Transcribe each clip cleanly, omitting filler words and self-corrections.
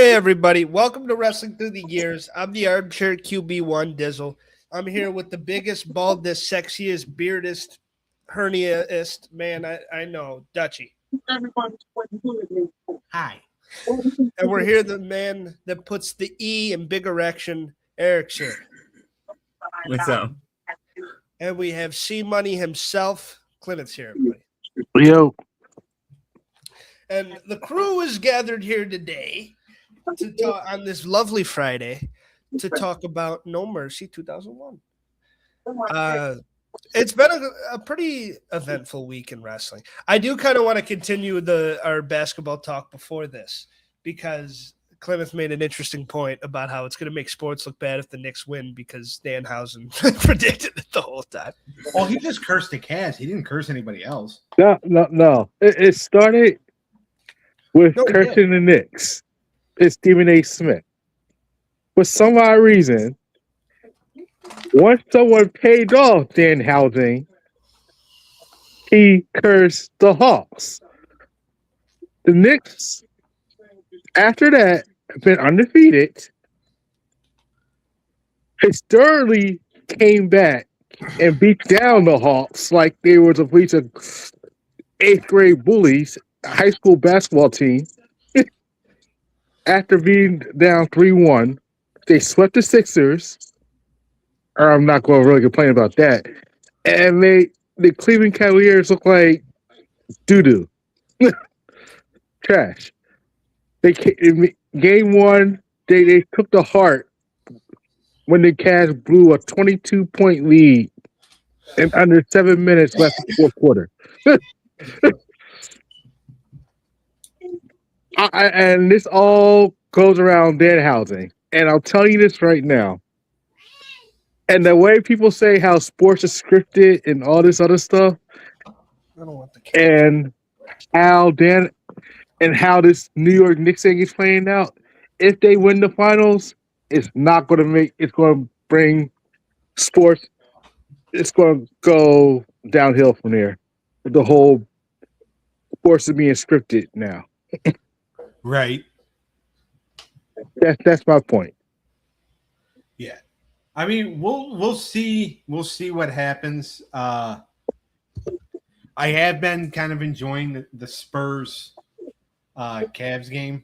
Hey everybody, welcome to Wrestling Through the Years. I'm the armchair QB1 Dizzle. I'm here with the biggest, baldest, sexiest, beardest, herniaist man I know, Dutchy. Hi. And we're here the man that puts the E in big erection, Eric's here. What's up? And we have C Money himself, Clint's here, everybody. Yo. And the crew is gathered here today to talk on this lovely Friday to talk about No Mercy 2001. It's been a pretty eventful week in wrestling. I do kind of want to continue our basketball talk before this because Clemens made an interesting point about how it's going to make sports look bad if the Knicks win because Danhausen predicted it the whole time. Well, he just cursed the Cavs. He didn't curse anybody else. No. It started with cursing the Knicks. It's Stephen A. Smith. For some odd reason, once someone paid off Danhausen, he cursed the Hawks. The Knicks, after that, have been undefeated. Historically came back and beat down the Hawks like they were a bunch of eighth grade bullies, high school basketball team. After being down 3-1, they swept the Sixers. Or I'm not going to really complain about that. And the Cleveland Cavaliers look like doo-doo. Trash. In game one, they took the heart when the Cavs blew a 22-point lead and under 7 minutes left in the fourth quarter. And this all goes around Danhausen. And I'll tell you this right now. And the way people say how sports is scripted and all this other stuff, and how this New York Knicks thing is playing out, if they win the finals, it's going to bring sports, it's going to go downhill from there. The whole sports is being scripted now. Right. That's my point. Yeah. I mean, we'll see what happens. I have been kind of enjoying the Spurs Cavs game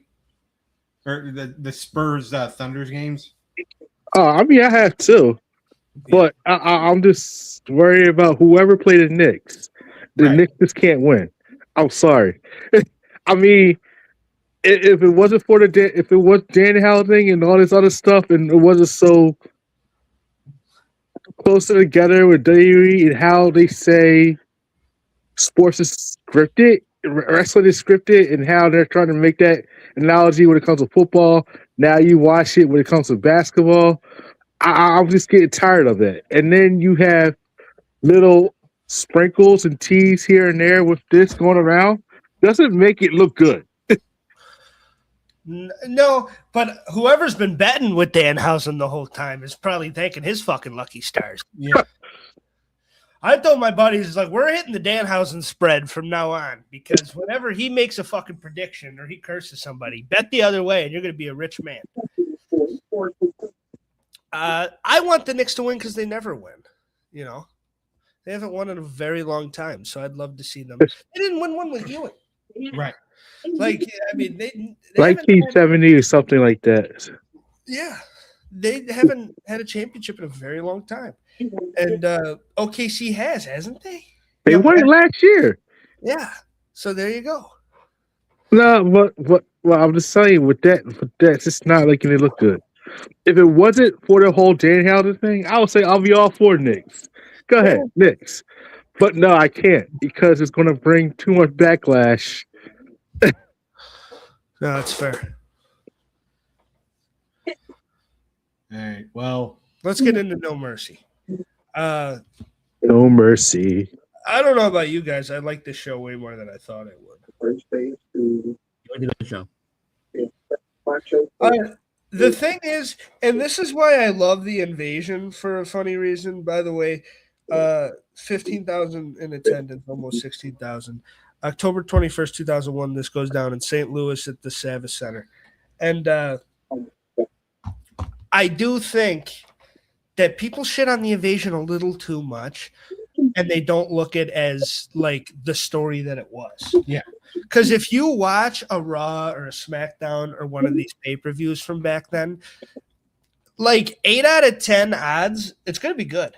or the Spurs Thunders games. I mean, I have too, but I'm just worried about whoever played the Knicks. The Knicks just can't win. I'm sorry. I mean, if it wasn't for if it was Danhausen and all this other stuff, and it wasn't so closer together with WWE and how they say sports is scripted, wrestling is scripted, and how they're trying to make that analogy when it comes to football. Now you watch it when it comes to basketball. I'm just getting tired of it. And then you have little sprinkles and teas here and there with this going around. Doesn't make it look good. No, but whoever's been betting with Danhausen the whole time is probably thanking his fucking lucky stars. Yeah. I told my buddies, like, we're hitting the Danhausen spread from now on because whenever he makes a fucking prediction or he curses somebody, bet the other way and you're going to be a rich man. I want the Knicks to win because they never win. You know, they haven't won in a very long time, so I'd love to see them. They didn't win one with Ewing. Right. Like, I mean, they 1970 or something like that. Yeah, they haven't had a championship in a very long time, and OKC hasn't they? They won it last year. Yeah, so there you go. No, but I'm just saying with that, it's just not making it look good. If it wasn't for the whole Danhausen thing, I would say I'll be all for Knicks. Go ahead, Knicks. But no, I can't because it's going to bring too much backlash. No, that's fair. All right. Well, let's get into No Mercy. No Mercy. I don't know about you guys. I like this show way more than I thought I would. First base to the show. The thing is, and this is why I love the invasion for a funny reason, by the way, 15,000 in attendance, almost 16,000. October 21st, 2001, this goes down in St. Louis at the Savas Center. And I do think that people shit on the Invasion a little too much, and they don't look at it as like the story that it was. Yeah. Because if you watch a Raw or a SmackDown or one of these pay-per-views from back then, like 8 out of 10 odds, it's going to be good.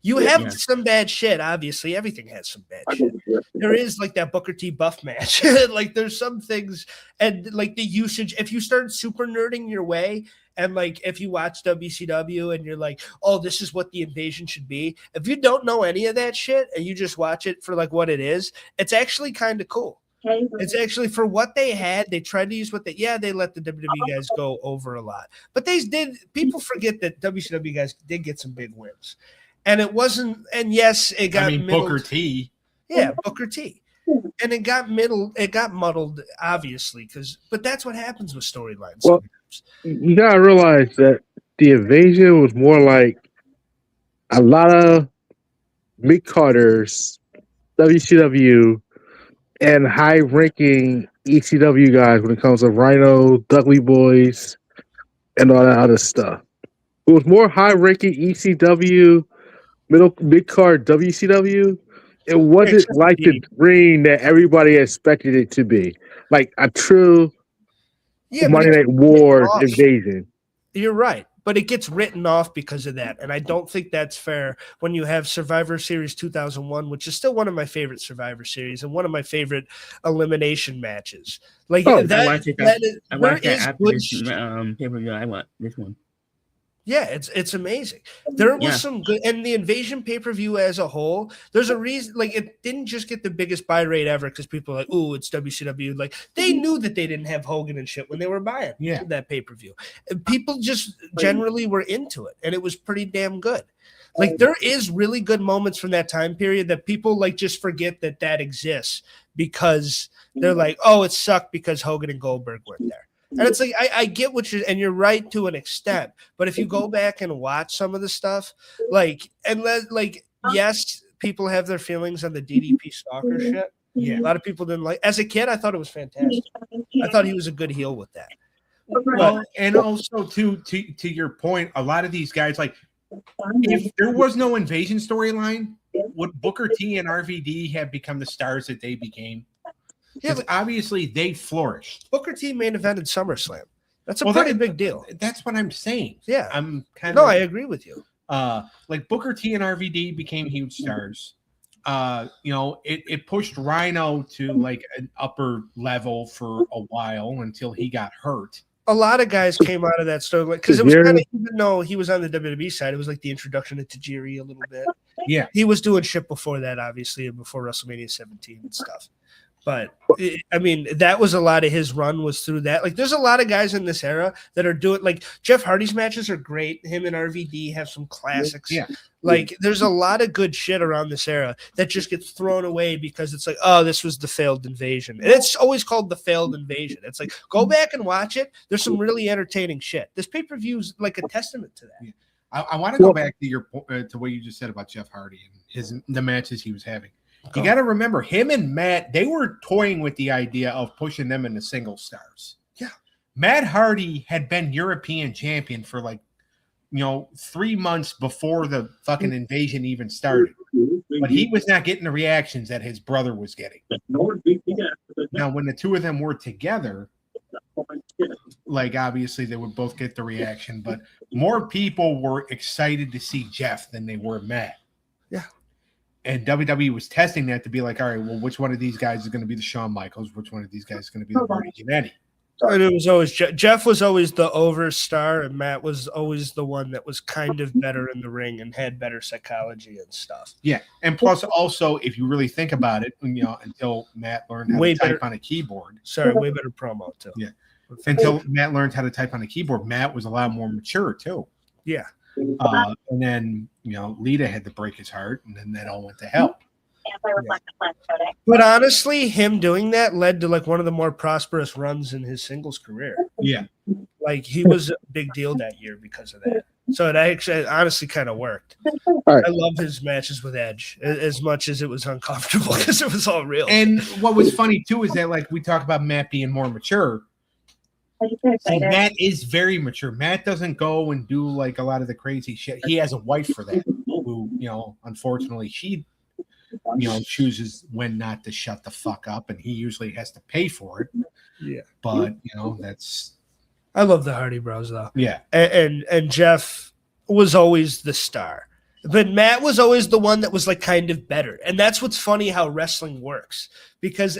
You have some bad shit, obviously. Everything has some bad shit. There is like that Booker T Buff match. Like there's some things, and like the usage, if you start super nerding your way, and like if you watch WCW and you're like, oh, this is what the Invasion should be. If you don't know any of that shit and you just watch it for like what it is, it's actually kind of cool. It's actually for what they had. They tried to use what they let the WWE guys go over a lot. But they did. People forget that WCW guys did get some big wins. And it wasn't, and yes, it got Booker T. Yeah, Booker T. And it got muddled, obviously, but that's what happens with storylines. Well, you gotta realize that the Invasion was more like a lot of mid-carders, WCW, and high-ranking ECW guys when it comes to Rhino, Dudley Boys, and all that other stuff. It was more high-ranking ECW, mid-card WCW. It wasn't like the ring that everybody expected it to be. Like a true Monday Night War Invasion. You're right. But it gets written off because of that. And I don't think that's fair when you have Survivor Series 2001, which is still one of my favorite Survivor Series and one of my favorite elimination matches. Like I watched that after this pay-per-view. I want this one. Yeah, it's amazing. There was some good, and the Invasion pay-per-view as a whole, there's a reason, like it didn't just get the biggest buy rate ever because people are like, oh, it's WCW. Like they knew that they didn't have Hogan and shit when they were buying that pay-per-view. And people just generally were into it, and it was pretty damn good. Like there is really good moments from that time period that people like just forget that exists because they're like, oh, it sucked because Hogan and Goldberg weren't there. And it's like I get what you're right to an extent, but if you go back and watch some of the stuff, yes, people have their feelings on the DDP Stalker shit. Yeah, a lot of people didn't like. As a kid, I thought it was fantastic. I thought he was a good heel with that. Well, and also to your point, a lot of these guys, like if there was no Invasion storyline, would Booker T and RVD have become the stars that they became? Yeah, but obviously they flourished. Booker T main evented SummerSlam. That's a pretty big deal. That's what I'm saying. Yeah, I'm kind of. No, I agree with you. Like Booker T and RVD became huge stars. It pushed Rhino to like an upper level for a while until he got hurt. A lot of guys came out of that story because it was kind of, even though he was on the WWE side, it was like the introduction to Tajiri a little bit. Yeah, he was doing shit before that, obviously, and before WrestleMania 17 and stuff. But I mean, that was a lot of his run was through that. Like, there's a lot of guys in this era that are doing like Jeff Hardy's matches are great. Him and RVD have some classics. Yeah. Like, there's a lot of good shit around this era that just gets thrown away because it's like, oh, this was the failed invasion. And it's always called the failed invasion. It's like, go back and watch it. There's some really entertaining shit. This pay-per-view is like a testament to that. Yeah. I want to go back to your to what you just said about Jeff Hardy and the matches he was having. You got to remember, him and Matt, they were toying with the idea of pushing them into single stars. Yeah. Matt Hardy had been European champion for 3 months before the fucking invasion even started. But he was not getting the reactions that his brother was getting. Now, when the two of them were together, like obviously they would both get the reaction, but more people were excited to see Jeff than they were Matt. Yeah. And WWE was testing that to be like, all right, well, which one of these guys is going to be the Shawn Michaels? Which one of these guys is going to be the Marty Jannetty? And it was always Jeff was always the overstar, and Matt was always the one that was kind of better in the ring and had better psychology and stuff. Yeah, and plus also, if you really think about it, until Matt learned how to type on a keyboard. Sorry, way better promo too. Yeah, until Matt learned how to type on a keyboard, Matt was a lot more mature too. Yeah. And then Lita had to break his heart, and then that all went to hell. Yeah. But honestly, him doing that led to like one of the more prosperous runs in his singles career. Yeah, like he was a big deal that year because of that. So it actually honestly kind of worked. Right. I love his matches with Edge as much as it was uncomfortable because it was all real. And what was funny too is that like we talk about Matt being more mature. See, Matt is very mature. Matt doesn't go and do like a lot of the crazy shit. He has a wife for that, who, unfortunately, she, chooses when not to shut the fuck up, and he usually has to pay for it. Yeah. But, that's. I love the Hardy Bros, though. Yeah. And Jeff was always the star. But Matt was always the one that was like kind of better. And that's what's funny how wrestling works. Because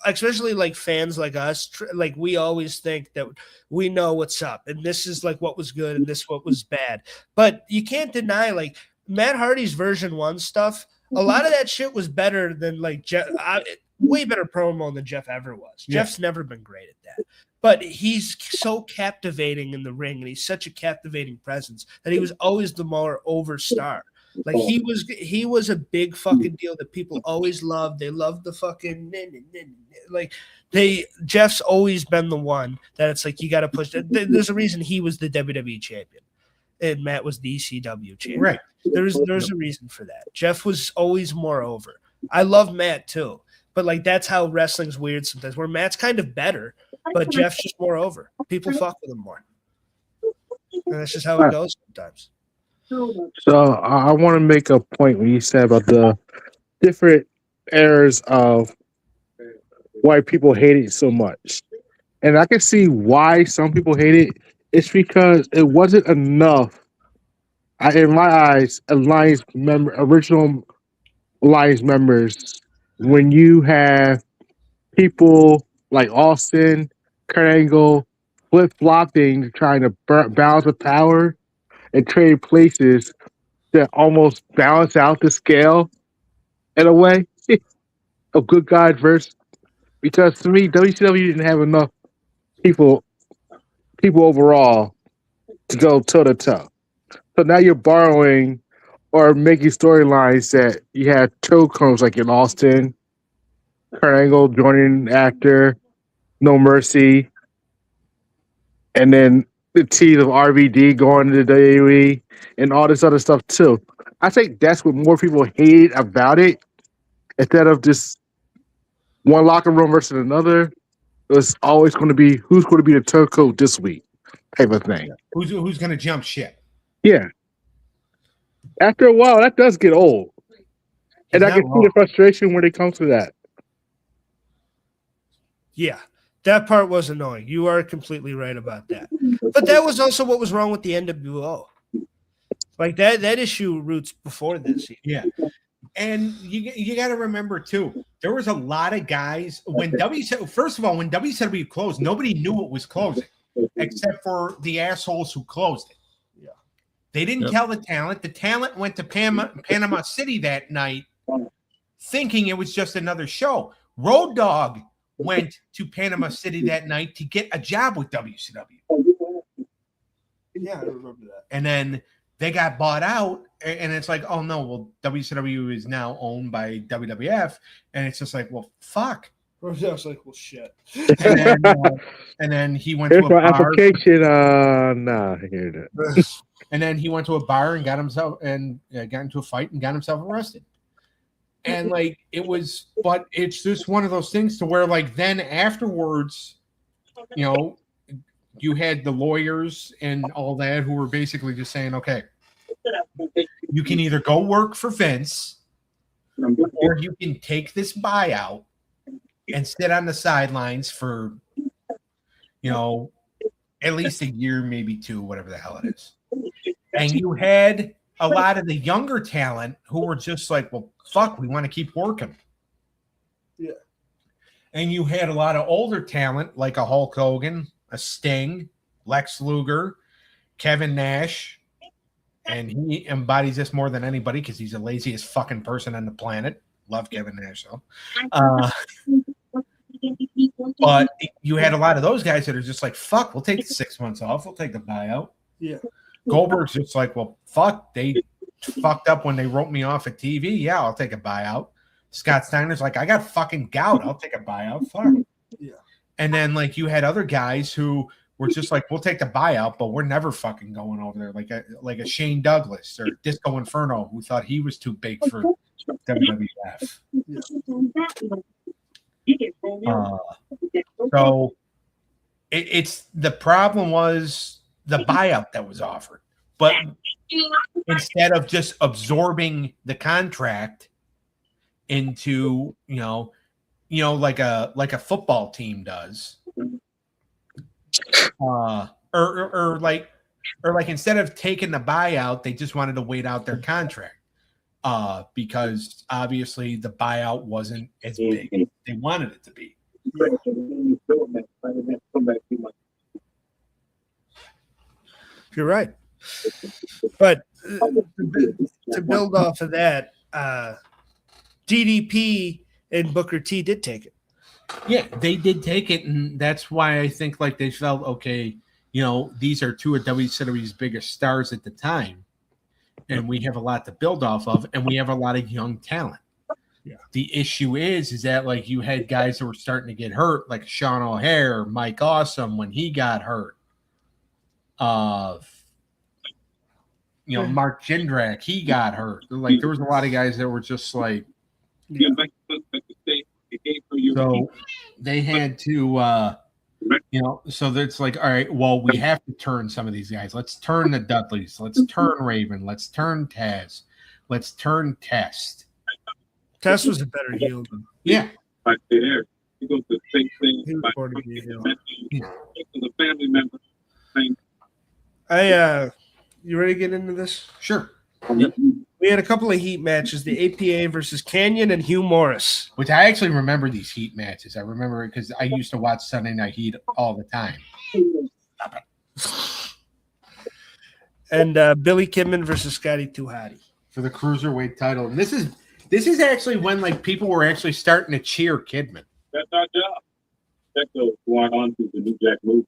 especially like fans like us, like we always think that we know what's up and this is like what was good and this what was bad. But you can't deny like Matt Hardy's version 1 stuff. A lot of that shit was better than like Jeff. Way better promo than Jeff ever was. Yeah. Jeff's never been great at that. But he's so captivating in the ring, and he's such a captivating presence that he was always the more over star. Like he was a big fucking deal that people always loved. They loved the fucking like Jeff's always been the one that it's like you got to push. There's a reason he was the WWE champion, and Matt was the ECW champion. Right. There's a reason for that. Jeff was always more over. I love Matt too. But, like, that's how wrestling's weird sometimes, where Matt's kind of better, but Jeff's just more over. People fuck with him more. And that's just how it goes sometimes. So I want to make a point when you said about the different eras of why people hate it so much. And I can see why some people hate it. It's because it wasn't enough, in my eyes, original Alliance members. When you have people like Austin, Kurt Angle, flip-flopping, trying to balance the power and trade places that almost balance out the scale in a way of good guys versus, because to me, WCW didn't have enough people overall to go toe-to-toe. So now you're borrowing or making storylines that you had toe-combs like in Austin, Kurt Angle joining actor, No Mercy, and then the tease of RVD going to the WWE and all this other stuff too. I think that's what more people hated about it. Instead of just one locker room versus another, it was always going to be who's going to be the turncoat this week type of thing. Who's going to jump shit? Yeah. After a while, that does get old. And I can see the frustration when it comes to that. Yeah, that part was annoying. You are completely right about that. But that was also what was wrong with the NWO. Like that issue roots before this. Yeah. And you got to remember, too, there was a lot of guys when WCW closed, nobody knew it was closing except for the assholes who closed it. Yeah. They didn't tell the talent. The talent went to Panama City that night thinking it was just another show. Road Dogg went to Panama City that night to get a job with WCW. Yeah, I remember that. And then they got bought out, and it's like, oh no, well, WCW is now owned by WWF, and it's just like, well, fuck. I was like, well, shit. And then he went to a bar. Application. Nah, here it is. And then he went to a bar and got himself and got into a fight and got himself arrested. And like but it's just one of those things to where like then afterwards, you had the lawyers and all that who were basically just saying, okay, you can either go work for Vince or you can take this buyout and sit on the sidelines for, at least a year, maybe 2, whatever the hell it is. And you had a lot of the younger talent who were just like, well, fuck, we want to keep working. Yeah. And you had a lot of older talent like a Hulk Hogan, a Sting, Lex Luger, Kevin Nash, and he embodies this more than anybody because he's the laziest fucking person on the planet. Love Kevin Nash, though. But you had a lot of those guys that are just like, fuck, we'll take the 6 months off. We'll take the buyout. Yeah. Goldberg's just like, well, fuck, they fucked up when they wrote me off at TV. Yeah, I'll take a buyout. Scott Steiner's like, I got fucking gout. I'll take a buyout. Fuck. Yeah. And then like you had other guys who were just like, we'll take the buyout, but we're never fucking going over there. Like a Shane Douglas or Disco Inferno who thought he was too big for WWF. So it's the problem was the buyout that was offered. But instead of just absorbing the contract into, like a football team does, or like instead of taking the buyout, they just wanted to wait out their contract, because obviously the buyout wasn't as big as they wanted it to be. You're right. But to build off of that, DDP and Booker T did take it. Yeah, they did take it, and that's why I think like they felt, okay, these are two of WCW's biggest stars at the time, and we have a lot to build off of, and we have a lot of young talent. Yeah. The issue is that like you had guys that were starting to get hurt, like Sean O'Hare, Mike Awesome when he got hurt. Mark Jindrak, he got hurt. Like there was a lot of guys that were just like, so they had to, so that's like, all right, well, we have to turn some of these guys. Let's turn the Dudleys. Let's turn Raven. Let's turn Taz. Let's turn Test. Test was a better heel. Yeah. Right there. He goes to the same thing. He was born to be a heel. The family member. You ready to get into this? Sure. Yep. We had a couple of heat matches, the APA versus Canyon and Hugh Morris. Which I actually remember these heat matches. I remember it because I used to watch Sunday Night Heat all the time. And Billy Kidman versus Scotty 2 Hotty. For the Cruiserweight title. And this is actually when like people were actually starting to cheer Kidman. That's our job. That's going on to the New Jack movie.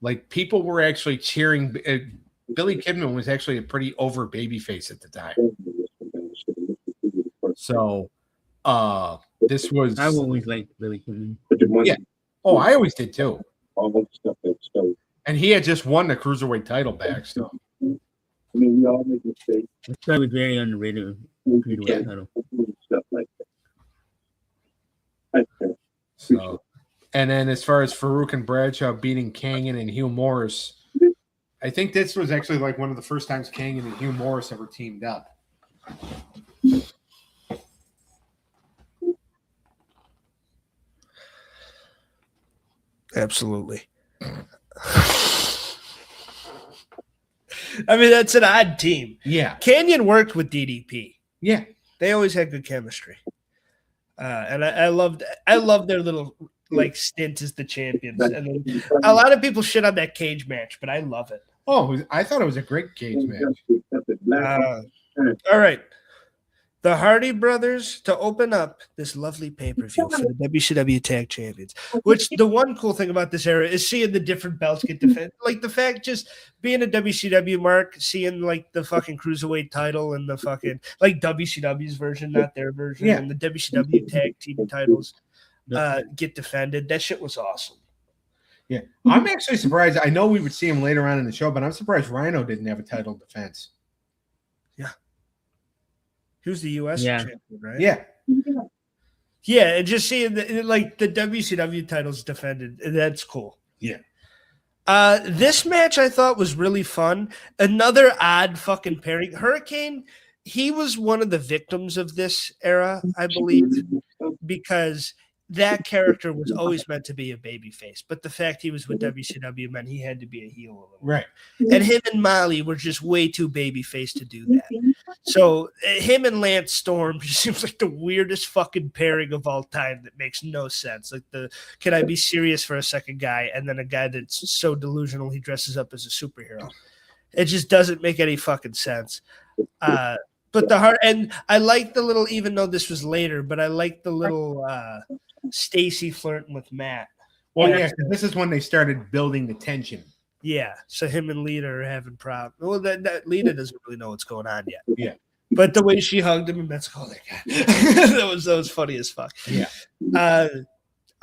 Like people were actually cheering. Billy Kidman was actually a pretty over babyface at the time. So, this was. I always liked Billy Kidman. Yeah. Oh, I always did too. And he had just won the Cruiserweight title back. So. I mean, we all make mistakes. It's probably very underrated. Yeah. Stuff like that. So, and then as far as Farouk and Bradshaw beating Kangan and Hugh Morris, I think this was actually like one of the first times Kangan and Hugh Morris ever teamed up. Absolutely. I mean, that's an odd team. Yeah. Canyon worked with DDP. Yeah. They always had good chemistry. And I loved their little like stint as the champions. And then, a lot of people shit on that cage match, but I love it. Oh, I thought it was a great cage match. All right. The Hardy Brothers to open up this lovely pay-per-view for the WCW Tag Champions. Which the one cool thing about this era is seeing the different belts get defended. Like the fact just being a WCW mark, seeing like the fucking Cruiserweight title and the fucking like WCW's version, not their version, Yeah. and the WCW Tag Team titles get defended. That shit was awesome. Yeah. I'm actually surprised. I know we would see him later on in the show, but I'm surprised Rhino didn't have a title defense. He was the U.S. champion, right? Yeah. Yeah, and just seeing like the WCW titles defended, that's cool. Yeah. This match I thought was really fun. Another odd fucking pairing. Hurricane, he was one of the victims of this era, I believe, because that character was always meant to be a babyface. But the fact he was with WCW meant he had to be a heel a little. Right. And him and Molly were just way too babyface to do that. So him and Lance Storm just seems like the weirdest fucking pairing of all time that makes no sense. Like the can I be serious for a second guy and then a guy that's so delusional he dresses up as a superhero. It just doesn't make any fucking sense. But the heart, and I like the little, even though this was later, but I like the little Stacy flirting with Matt. Well, yeah, this is when they started building the tension. Yeah, so him and Lita are having problems. Well, that Lita doesn't really know what's going on yet. Yeah, but the way she hugged him and Matt's oh my god, that was funny as fuck. Yeah,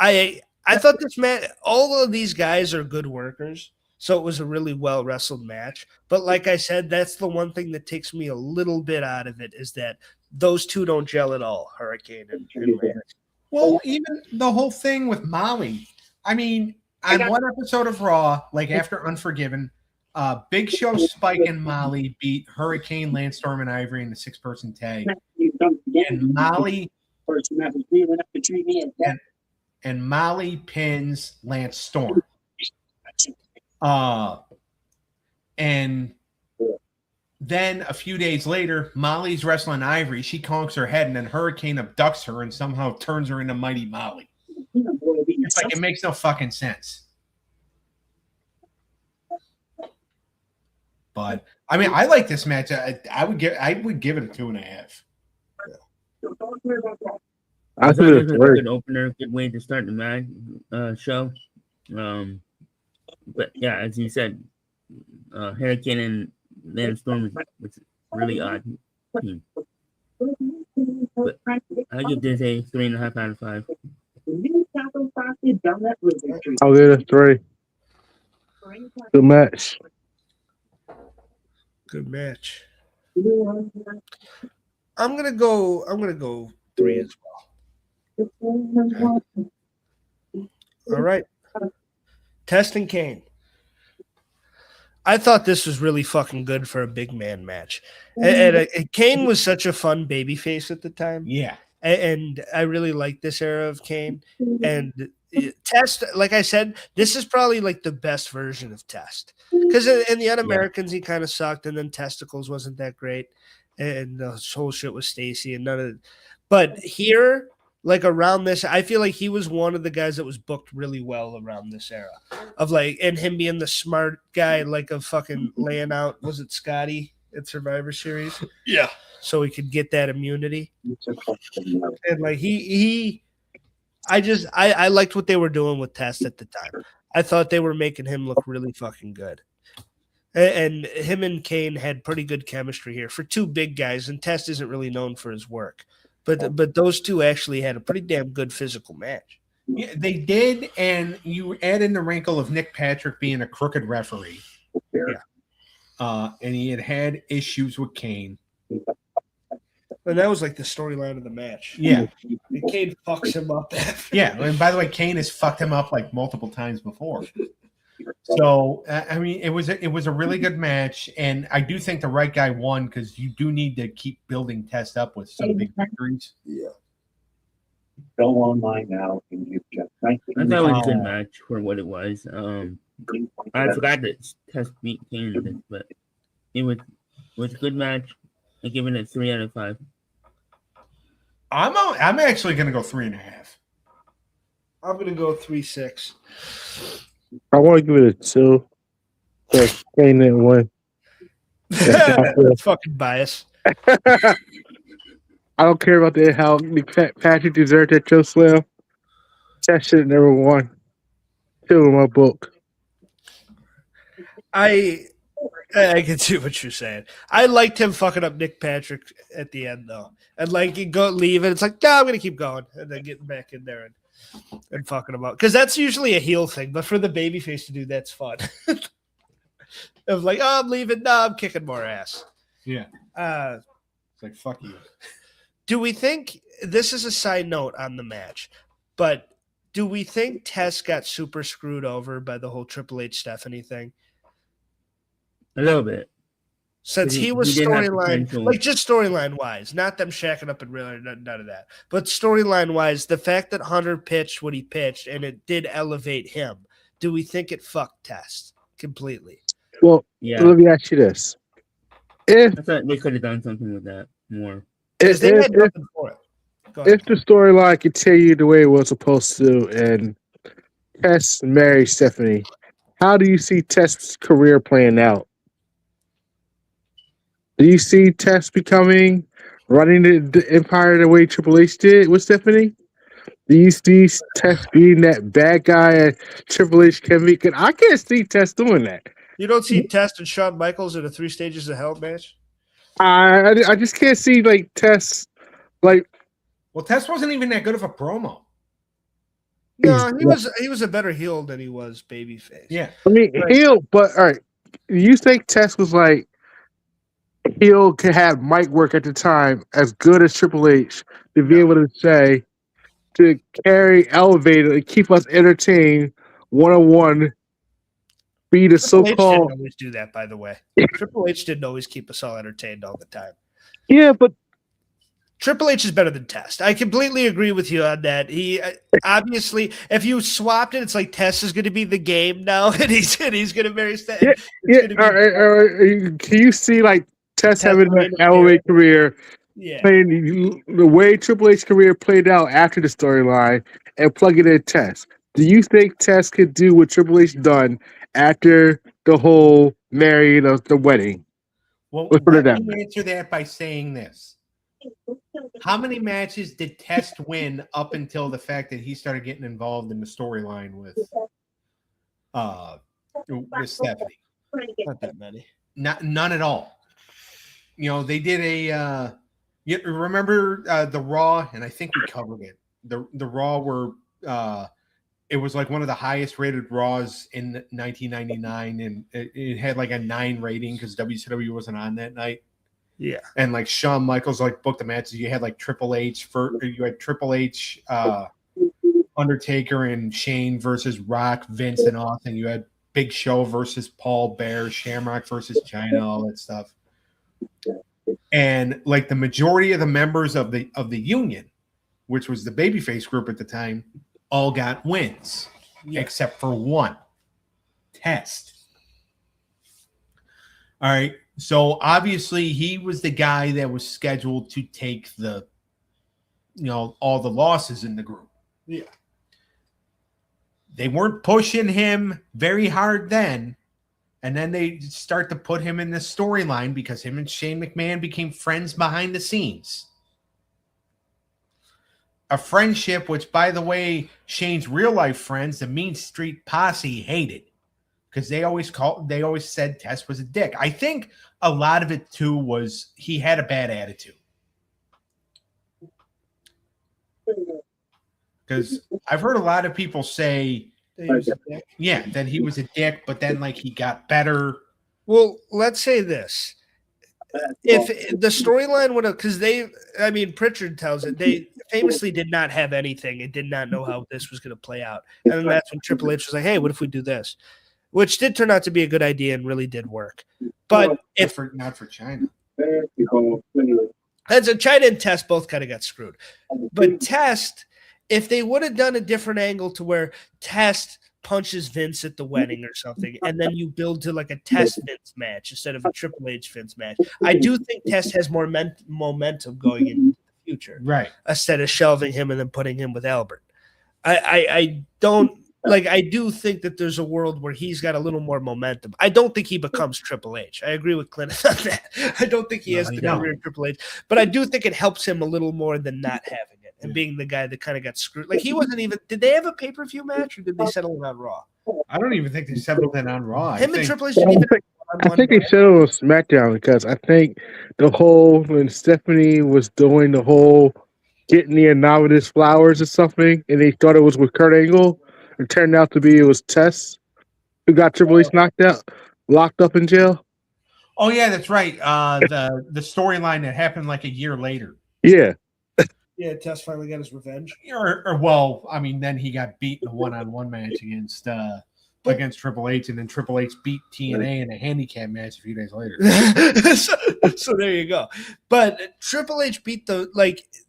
I thought this match, all of these guys are good workers, so it was a really well wrestled match. But like I said, that's the one thing that takes me a little bit out of it is that those two don't gel at all. Hurricane and Lance. Well, even the whole thing with Molly, I mean, on one episode of Raw, like after Unforgiven, Big Show, Spike, and Molly beat Hurricane, Landstorm, and Ivory in the 6-person tag. And Molly pins Lance Storm. And then a few days later, Molly's wrestling Ivory. She conks her head, and then Hurricane abducts her and somehow turns her into Mighty Molly. It's like it makes no fucking sense. But I mean, I like this match. I would give it a 2.5. I It's think it's a great. good opener, good way to start the match show. But yeah, as you said, Hurricane and Landstorm was really odd team. But I give this a 3.5 out of 5. I'll give it a 3. Good match. Good match. I'm gonna go 3 as well. All right. Test and Kane. I thought this was really fucking good for a big man match. And Kane was such a fun babyface at the time. Yeah. And I really like this era of Kane. And Test, like I said, this is probably like the best version of Test. Because in the Un-Americans, he kind of sucked. And then Testicles wasn't that great. And the whole shit with Stacy and none of it. But here, like around this, I feel like he was one of the guys that was booked really well around this era of like, and him being the smart guy, like of fucking laying out, was it Scotty at Survivor Series? Yeah. So he could get that immunity. And like I liked what they were doing with Test at the time. I thought they were making him look really fucking good. And him and Kane had pretty good chemistry here for two big guys, and Test isn't really known for his work. But those two actually had a pretty damn good physical match. Yeah, they did, and you add in the wrinkle of Nick Patrick being a crooked referee. Yeah. And he had issues with Kane. And that was like the storyline of the match. Yeah. And Kane fucks him up. Yeah, and by the way, Kane has fucked him up like multiple times before. So I mean, it was a really good match, and I do think the right guy won because you do need to keep building Test up with some big victories. Yeah. Go online now and you just I thought it was a good match for what it was. I forgot that Test beat Kane in this, but it was a good match. I give it a 3 out of 5. I'm actually going to go 3.5. I'm going to go 3.6. I want to give it a 2. So Kane didn't win. That's fucking bias. I don't care about how Nick Patrick deserved that choke slam. That shit never won. 2 in my book. I can see what you're saying. I liked him fucking up Nick Patrick at the end though, and like you go leave and it's like, no, I'm gonna keep going, and then getting back in there and fucking him up because that's usually a heel thing, but for the babyface to do that's fun. Of like, oh, I'm leaving. No, I'm kicking more ass. Yeah. It's like fuck you. Do we think this is a side note on the match? But do we think Tess got super screwed over by the whole Triple H Stephanie thing? A little bit. Since he was did have storyline, potential. like just storyline wise, not them shacking up and really none of that. But storyline wise, the fact that Hunter pitched what he pitched and it did elevate him, do we think it fucked Test completely? Well, Yeah. let me ask you this. I thought they could have done something with that more. Because they had nothing for it. Go ahead. If the storyline continued the way it was supposed to and Tess married Stephanie, how do you see Tess's career playing out? Do you see Tess running the empire the way Triple H did with Stephanie? Do you see Tess being that bad guy at Triple H can be? I can't see Tess doing that. You don't see Test and Shawn Michaels in a 3 Stages of Hell match? I just can't see like Tess like. Well, Tess wasn't even that good of a promo. No, he was a better heel than he was babyface. Yeah. I mean, Right. heel, but all right. You think Tess was like heel could have mic work at the time as good as Triple H to be able to say, to carry, elevate, and keep us entertained one-on-one. Be the Triple H didn't so-called always do that, by the way. Triple H didn't always keep us all entertained all the time. yeah, but Triple H is better than Test. I completely agree with you on that. He obviously, if you swapped it, it's like Test is going to be the game now, and he's going to marry Stan. Can you see like Test having an elevate career, playing the way Triple H career played out after the storyline, and plug it in Test? Do you think Test could do what Triple H done after the whole marrying of the wedding? Well, Let's put it let that me way. answer that by saying this. How many matches did Test win up until the fact that he started getting involved in the storyline with Stephanie? Not that many. None at all. You know, they did a you remember the Raw, and I think we covered it. The Raw where it was like one of the highest rated Raws in 1999, and it had like a 9 rating because WCW wasn't on that night. Yeah. And like Shawn Michaels like booked the matches. You had like Triple H Undertaker and Shane versus Rock, Vince and Austin. You had Big Show versus Paul Bear, Shamrock versus China, all that stuff. And like the majority of the members of the Union, which was the babyface group at the time, all got wins, except for one, Test. All right. So obviously he was the guy that was scheduled to take the, all the losses in the group. Yeah. They weren't pushing him very hard then. And then they start to put him in this storyline because him and Shane McMahon became friends behind the scenes. A friendship, which, by the way, Shane's real life friends, the Mean Street Posse, hated because they always said Test was a dick. I think a lot of it too was he had a bad attitude. Because I've heard a lot of people say, that he was a dick, but then like he got better. Well, let's say this. If the storyline would have, because Pritchard tells it, they famously did not have anything and did not know how this was going to play out. And then that's when Triple H was like, hey, what if we do this? Which did turn out to be a good idea and really did work. But not for China. As a China and Test both kind of got screwed. But Test, if they would have done a different angle to where Test punches Vince at the wedding or something, and then you build to like a Test Vince match instead of a Triple H Vince match, I do think Test has more momentum going into the future, right? Instead of shelving him and then putting him with Albert, I don't like. I do think that there's a world where he's got a little more momentum. I don't think he becomes Triple H. I agree with Clint on that. I don't think he has the career of Triple H, but I do think it helps him a little more than not having it. And being the guy that kind of got screwed. Like he wasn't even – did they have a pay-per-view match or did they settle it on Raw? I don't even think they settled it on Raw. Him and Triple H didn't even – I think they settled on SmackDown because I think the whole – when Stephanie was doing the whole getting the anonymous flowers or something and they thought it was with Kurt Angle, it turned out to be it was Tess who got Triple H locked up in jail. Oh, yeah, that's right. The storyline that happened like a year later. Yeah. Yeah, Test finally got his revenge. Then he got beat in a one-on-one match against Triple H, and then Triple H beat TNA in a handicap match a few days later. so there you go. But Triple H beat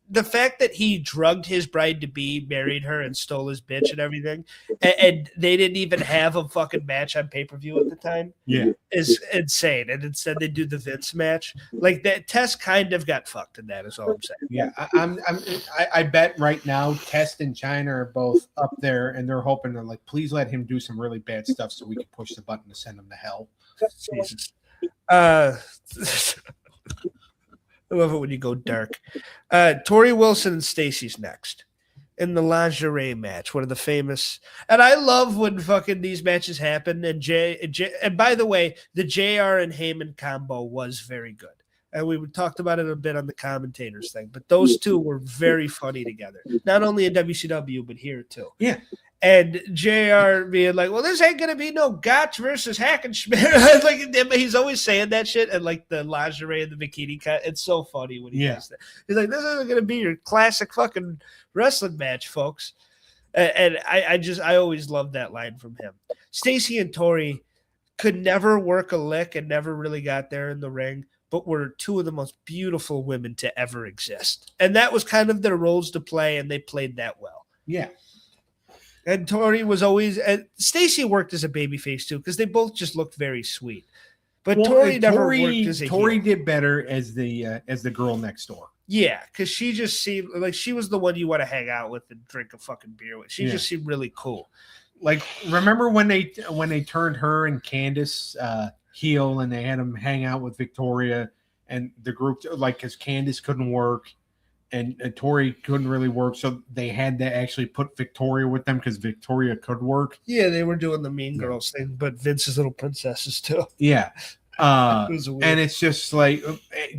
the fact that he drugged his bride-to-be, married her, and stole his bitch and everything, and they didn't even have a fucking match on pay-per-view at the time, is insane. And instead they do the Vince match. Like that, Test kind of got fucked in that is all I'm saying. Yeah, I bet right now Test and China are both up there, and they're hoping to like, please let him do some really bad stuff so we can push the button to send him to hell. Jesus. I love it when you go dark. Tori Wilson and Stacy's next in the lingerie match, one of the famous. And I love when fucking these matches happen. And and by the way, the JR and Heyman combo was very good. And we talked about it a bit on the commentators thing, but those two were very funny together. Not only in WCW, but here too. Yeah. And JR being like, well, this ain't going to be no Gotch versus Hackenschmidt. Like, he's always saying that shit. And like the lingerie and the bikini cut. It's so funny when he does that. He's like, this isn't going to be your classic fucking wrestling match, folks. And I always loved that line from him. Stacy and Tori could never work a lick and never really got there in the ring, but were two of the most beautiful women to ever exist. And that was kind of their roles to play, and they played that well. Yeah. And Tori was always, and Stacy worked as a babyface too, because they both just looked very sweet. But Tori never worked as a Tori heel. did better as the girl next door. Yeah, because she just seemed like she was the one you want to hang out with and drink a fucking beer with. She just seemed really cool. Like, remember when they turned her and Candace heel, and they had them hang out with Victoria and the group, like, because Candace couldn't work. And Tori couldn't really work, so they had to actually put Victoria with them because Victoria could work. Yeah, they were doing the Mean Girls thing, but Vince's little princesses too. Yeah. And it's just like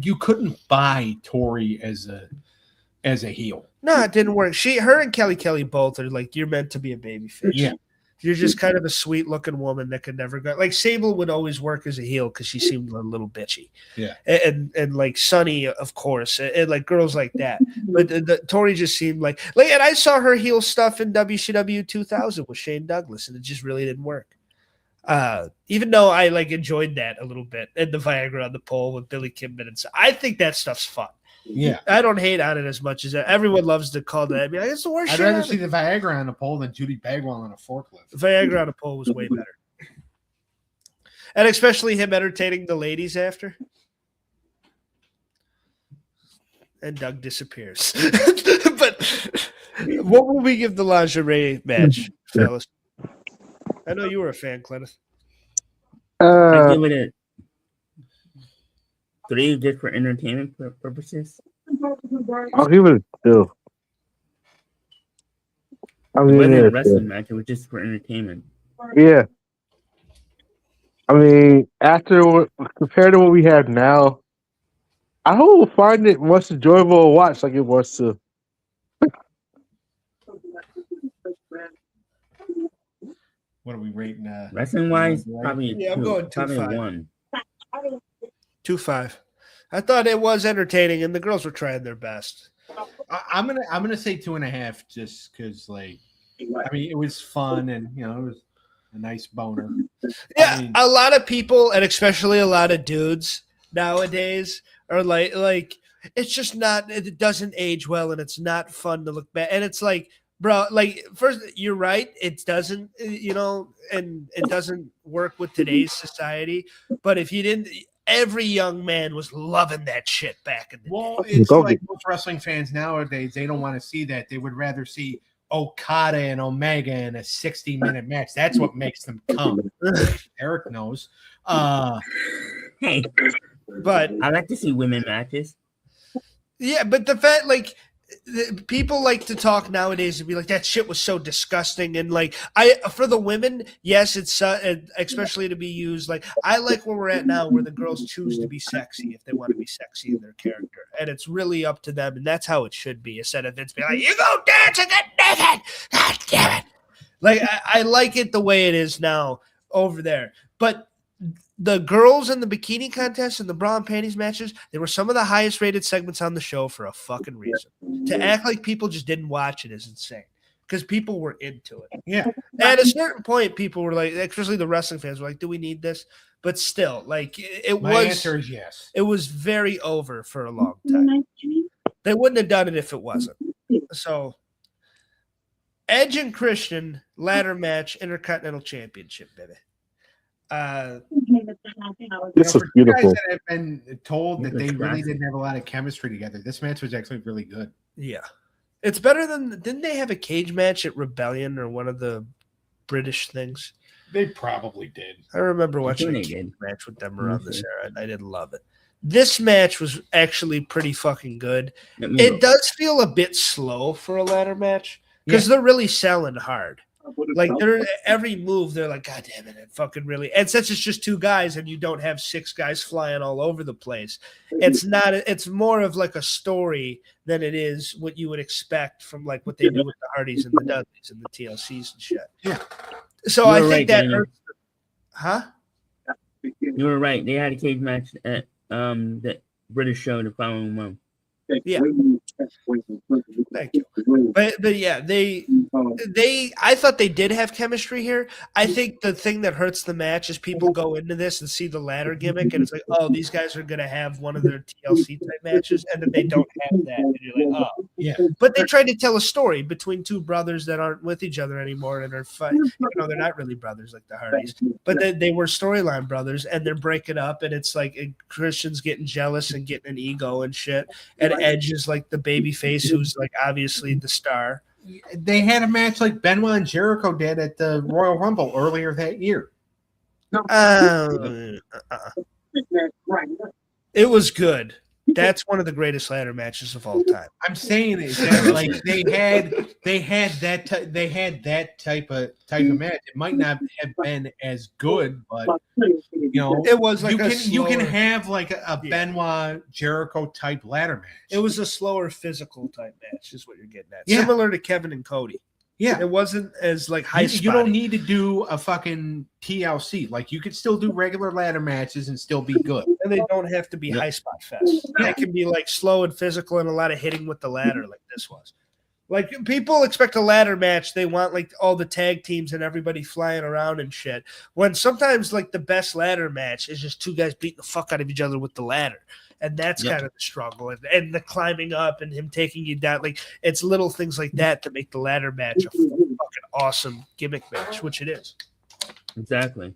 you couldn't buy Tori as a heel. No, it didn't work. Her and Kelly both are like, you're meant to be a babyface. Yeah. You're just kind of a sweet looking woman that could never go. Like Sable would always work as a heel because she seemed a little bitchy. Yeah. And like Sunny, of course, and like girls like that. But the Tori just seemed like, and I saw her heel stuff in WCW 2000 with Shane Douglas, and it just really didn't work. Even though I like enjoyed that a little bit, and the Viagra on the pole with Billy Kidman and stuff. I think that stuff's fun. Yeah, I don't hate on it as much as everyone loves to call that. I mean, it's the worst. I'd rather see the Viagra on a pole than Judy Bagwell on a forklift. Viagra on a pole was way better, and especially him entertaining the ladies after. And Doug disappears. But what will we give the lingerie match, fellas? I know you were a fan, Clinton. I give it a 3 just for entertainment purposes. I'll give it a 2. It wasn't a wrestling match, it was just for entertainment. Yeah. I mean, compared to what we have now, I hope we'll find it much enjoyable to watch like it was to. What are we rating? Wrestling wise, probably I'm going probably 2.5. 1. 2.5. I thought it was entertaining, and the girls were trying their best. I'm gonna say 2.5, just because, like, I mean, it was fun, and it was a nice boner. Yeah, I mean, a lot of people, and especially a lot of dudes nowadays, are like it's just not. It doesn't age well, and it's not fun to look back. And it's like, bro, like, first, you're right. It doesn't, and it doesn't work with today's society. But if you didn't, every young man was loving that shit back in the day. well, it's like most wrestling fans nowadays, they don't want to see that. They would rather see Okada and Omega in a 60-minute match. That's what makes them come. Eric knows. Hey, But I like to see women matches. yeah, but the fact, like, people like to talk nowadays and be like, that shit was so disgusting. And like, for the women, yes, it's especially to be used. Like, I like where we're at now, where the girls choose to be sexy if they want to be sexy in their character, and it's really up to them, and that's how it should be. Instead of Vince being like, you go dance and get naked, god damn it. Like, I like it the way it is now over there, but. The girls in the bikini contest and the bra and panties matches, they were some of the highest rated segments on the show for a fucking reason. To act like people just didn't watch it is insane because people were into it. Yeah. At a certain point, people were like, especially the wrestling fans were like, do we need this? But still, like, My answer is yes. It was very over for a long time. They wouldn't have done it if it wasn't. So, Edge and Christian, ladder match, Intercontinental Championship, baby. This was For beautiful. guys that have been told that they really didn't have a lot of chemistry together, this match was actually really good. Yeah. It's better than, didn't they have a cage match at Rebellion or one of the British things? They probably did. I remember watching a they cage did. match with them around this era, and I didn't love it. This match was actually pretty fucking good. It does feel a bit slow for a ladder match because they're really selling hard. Like they're every move, they're like, God damn it fucking really. And since it's just two guys and you don't have six guys flying all over the place, it's more of like a story than it is what you would expect from like what they do with the Hardys and the Dudleys and the TLCs and shit. Yeah. So You I were think right, that Daniel. huh? You were right. They had a cage match at the British show the following month. Yeah. Thank you. But yeah, I thought they did have chemistry here. I think the thing that hurts the match is people go into this and see the ladder gimmick and it's like, oh, these guys are gonna have one of their TLC type matches, and then they don't have that, and you're like, oh, Yeah. But they tried to tell a story between two brothers that aren't with each other anymore and are fighting. They're not really brothers like the Hardys, but they were storyline brothers, and they're breaking up, and it's like Christian's getting jealous and getting an ego and shit, and Edge is like the baby face who's like obviously the star. They had a match like Benoit and Jericho did at the Royal Rumble earlier that year. It was good. That's one of the greatest ladder matches of all time. I'm saying is that like they had that type of match. It might not have been as good, but you know, It was like you can have like a Benoit Jericho type ladder match. It was a slower physical type match, is what you're getting at. Yeah. Similar to Kevin and Cody. Yeah. It wasn't as like high. You don't need to do a fucking TLC. Like you could still do regular ladder matches and still be good. And they don't have to be high spot fest. They can be like slow and physical and a lot of hitting with the ladder, like this was. Like people expect a ladder match, they want like all the tag teams and everybody flying around and shit. When sometimes like the best ladder match is just two guys beating the fuck out of each other with the ladder. And that's kind of the struggle, and the climbing up and him taking you down. Like it's little things like that to make the ladder match a fucking awesome gimmick match, which it is. Exactly.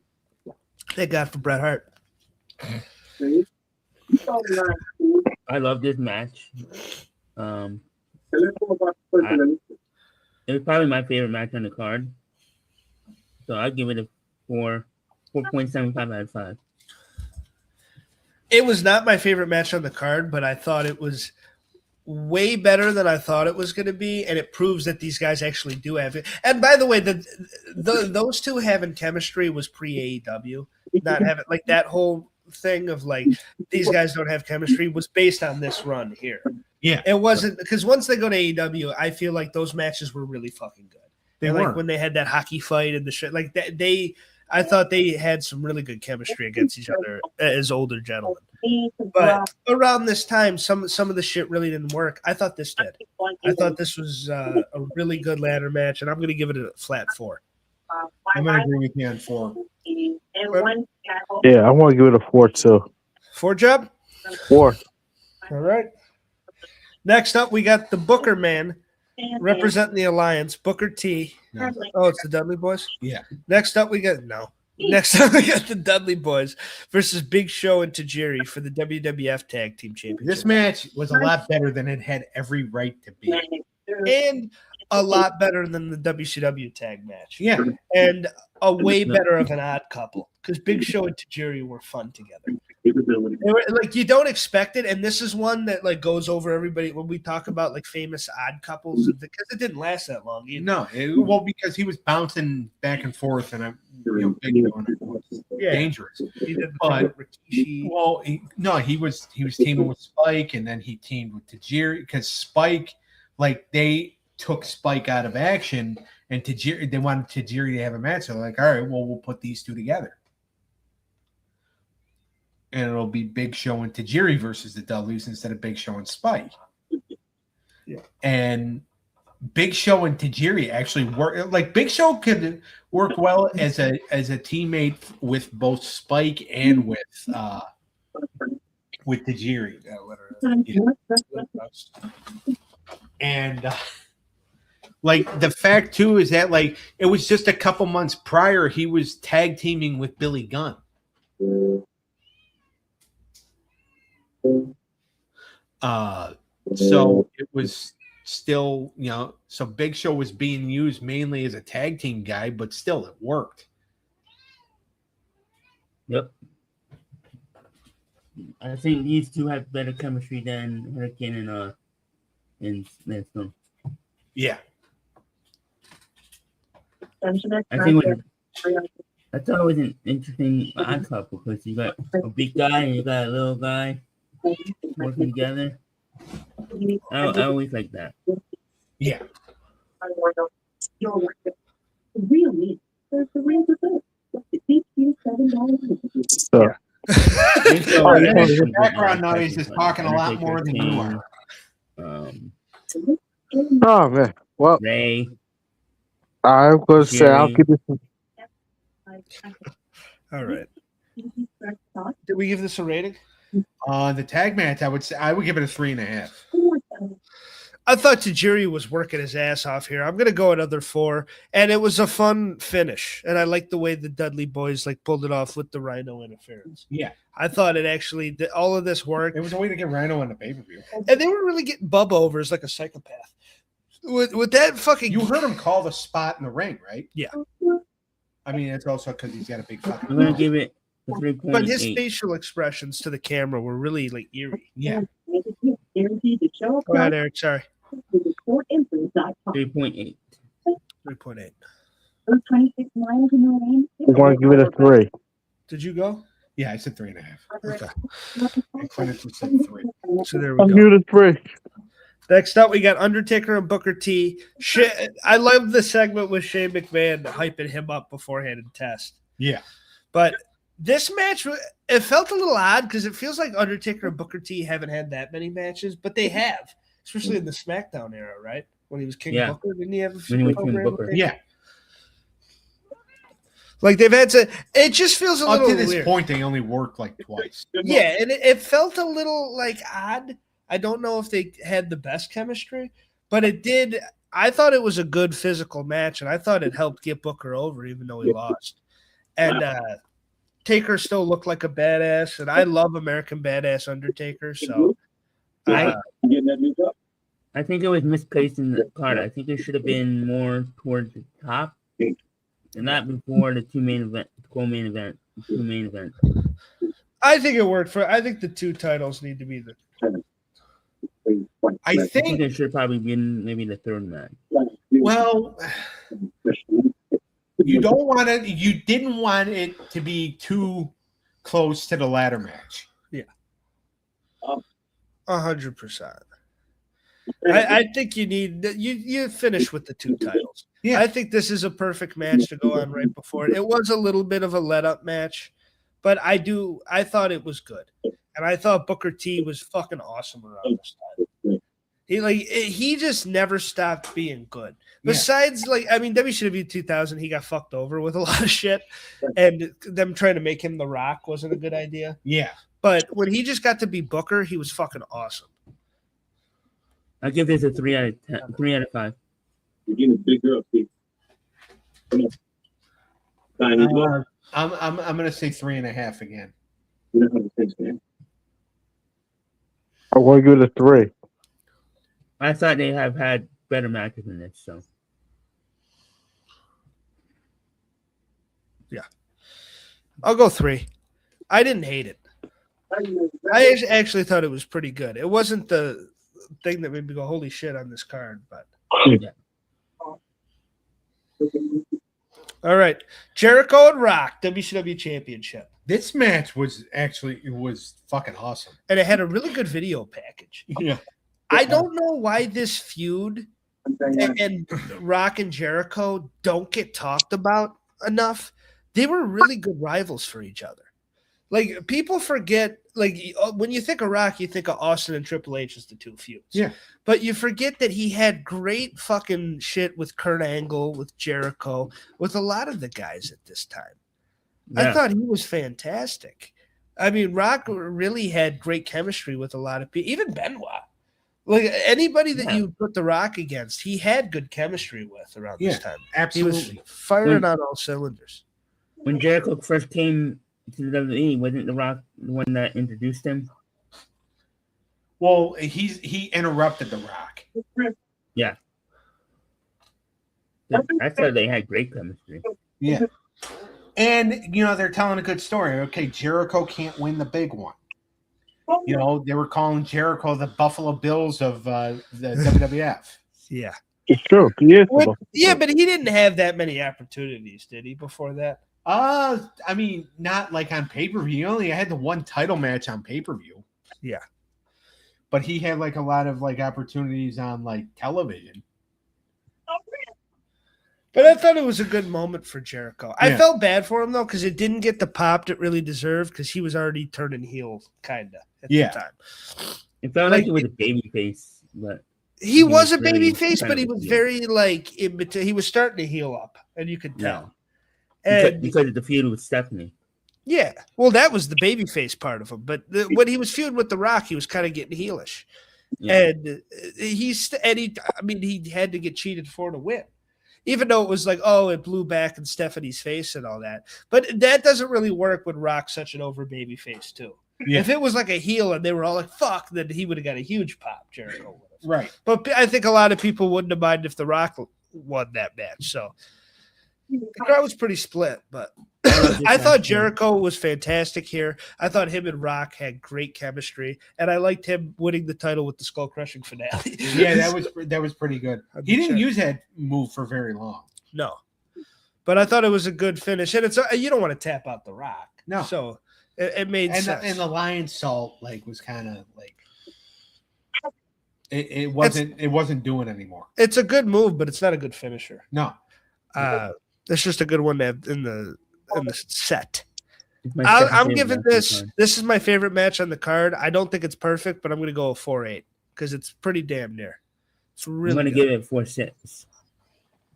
Thank God for Bret Hart. I love this match. It was probably my favorite match on the card. So I'll give it a 4.75 out of 5. It was not my favorite match on the card, but I thought it was way better than I thought it was going to be, and it proves that these guys actually do have it. And by the way, those two having chemistry was pre-AEW. Not having like that whole thing of like these guys don't have chemistry was based on this run here. Yeah, it wasn't because once they go to AEW, I feel like those matches were really fucking good. They were like when they had that hockey fight and the shit like that. I thought they had some really good chemistry against each other as older gentlemen. But around this time, some of the shit really didn't work. I thought this did. I thought this was a really good ladder match, and I'm going to give it a flat 4. I'm going to agree with you on 4. Yeah, I want to give it a 4 too. 4 job? 4. All right. Next up, we got the Booker man representing the Alliance, Booker T. No. Oh, it's the Dudley Boys? Yeah. Next up, we got the Dudley Boys versus Big Show and Tajiri for the WWF Tag Team Championship. This match was a lot better than it had every right to be. And a lot better than the WCW tag match. Yeah. And a way better of an odd couple because Big Show and Tajiri were fun together. They were, like you don't expect it, and this is one that like goes over everybody when we talk about like famous odd couples because it didn't last that long either. No, because he was bouncing back and forth, and Big Show was dangerous. He did but he was teaming with Spike, and then he teamed with Tajiri because Spike, like they took Spike out of action, and Tajiri they wanted Tajiri to have a match. So they're like, all right, well we'll put these two together. And it'll be Big Show and Tajiri versus the Dudleys instead of Big Show and Spike. Yeah. And Big Show and Tajiri actually work. Like Big Show could work well as a teammate with both Spike and with Tajiri. And like the fact too is that like it was just a couple months prior he was tag teaming with Billy Gunn. So it was still, so Big Show was being used mainly as a tag team guy, but still it worked. Yep. I think these two have better chemistry than Hurricane and Snowstorm. Yeah. I think that's always an interesting odd couple because you got a big guy and you got a little guy working together. I always like that. Yeah. So, Your background noise is talking a lot more than you are. oh man. Well, Ray, I'm going to say I'll give this. All right. Did we give this a rating? The tag match, I would give it a 3.5. I thought Tajiri was working his ass off here. I'm gonna go another 4, and it was a fun finish. And I like the way the Dudley boys like pulled it off with the Rhino interference. Yeah, I thought it actually all of this worked. it was a way to get Rhino on the pay-per-view. And they were really getting Bubba over as like a psychopath. With that fucking, You heard him call the spot in the ring, right? Yeah. I mean, it's also because he's got a big fucking. I'm gonna give it a 3.8. but his facial expressions to the camera were really like eerie. Yeah. Go ahead, Eric. Sorry. 3.8. 3.8. I'm going to give it a 3. Did you go? Yeah, I said 3.5. Okay. And Clinton said 3. So there I'll we give go. it a 3. Next up, we got Undertaker and Booker T. I love the segment with Shane McMahon hyping him up beforehand in Test. Yeah. But this match, it felt a little odd because it feels like Undertaker and Booker T haven't had that many matches, but they have, especially in the SmackDown era, right? When he was King Booker, didn't he have a few? When he was King Booker. Yeah. Like they've had to. It just feels a Up little to this weird. point, they only worked like twice. Yeah, and it felt a little like odd. I don't know if they had the best chemistry, but it did. I thought it was a good physical match, and I thought it helped get Booker over, even though he lost. And Taker still looked like a badass, and I love American Badass Undertaker. So I think it was misplaced in the card. I think it should have been more towards the top, and not before the two main events. I think it worked for. I think the 2 titles need to be the. I I think think, it should probably been maybe the third match. well, you didn't want it to be too close to the ladder match. 100%. I think you need you finish with the 2 titles. Yeah. I think this is a perfect match to go on right before it. It was a little bit of a let up match, but I thought it was good. And I thought Booker T was fucking awesome around this time. He just never stopped being good. Besides, WCW 2000, he got fucked over with a lot of shit, and them trying to make him The Rock wasn't a good idea. Yeah. But when he just got to be Booker, he was fucking awesome. I give this a 3 out of 10, 3 out of 5. You're getting bigger up here. Come on. I'm gonna say 3.5 again. You know how to fix that. I'm going to give it a 3. I thought they have had better matches than this, so I'll go 3. I didn't hate it. I actually thought it was pretty good. It wasn't the thing that made me go, holy shit, on this card, but yeah. All right. Jericho and Rock, WCW Championship. This match was fucking awesome. And it had a really good video package. Yeah. I don't know why this feud and Rock and Jericho don't get talked about enough. They were really good rivals for each other. Like, people forget, like, when you think of Rock, you think of Austin and Triple H as the 2 feuds. Yeah. But you forget that he had great fucking shit with Kurt Angle, with Jericho, with a lot of the guys at this time. Yeah. I thought he was fantastic. I mean, Rock really had great chemistry with a lot of people, even Benoit. Like, anybody that you put the Rock against, he had good chemistry with around this time. Absolutely. He was firing on all cylinders. When Jericho first came to the WWE, wasn't The Rock the one that introduced him? Well, he interrupted The Rock. Yeah. I thought they had great chemistry. Yeah. And, they're telling a good story. Okay, Jericho can't win the big one. They were calling Jericho the Buffalo Bills of the WWF. Yeah. It's true. He is. Yeah, but he didn't have that many opportunities, did he? Before that, I mean, not like on pay-per-view. He only had the one title match on pay-per-view. Yeah. But he had like a lot of like opportunities on like television. But I thought it was a good moment for Jericho. I Yeah. felt bad for him though, because it didn't get the pop it really deserved, because he was already turning heel kinda at the time. It felt like it was a baby face, but He was a very baby face, kind but he of a was heel. very like he was starting to heal up, and you could tell. because, And because of the feud with Stephanie. yeah, well, that was the baby face part of him. But when he was feuding with The Rock, he was kind of getting heelish, and he had to get cheated for to win. Even though it was like, oh, it blew back in Stephanie's face and all that. But that doesn't really work when Rock's such an over baby face, too. Yeah. If it was like a heel and they were all like, fuck, then he would have got a huge pop, Jericho would have. Right. But I think a lot of people wouldn't have minded if The Rock won that match. So the crowd was pretty split, but I thought Jericho was fantastic here. I thought him and Rock had great chemistry, and I liked him winning the title with the skull crushing finale. Yeah, that was pretty good. He didn't use that move for very long. No, but I thought it was a good finish, and it's you don't want to tap out The Rock. No, so it made sense. And the lion salt like was kind of like it wasn't doing anymore. It's a good move, but it's not a good finisher. No, it's just a good one to have in the set. I'm giving this. This is my favorite match on the card. I don't think it's perfect, but I'm going to go a 4.8 because it's pretty damn near. It's really. I'm going to give it 4.6.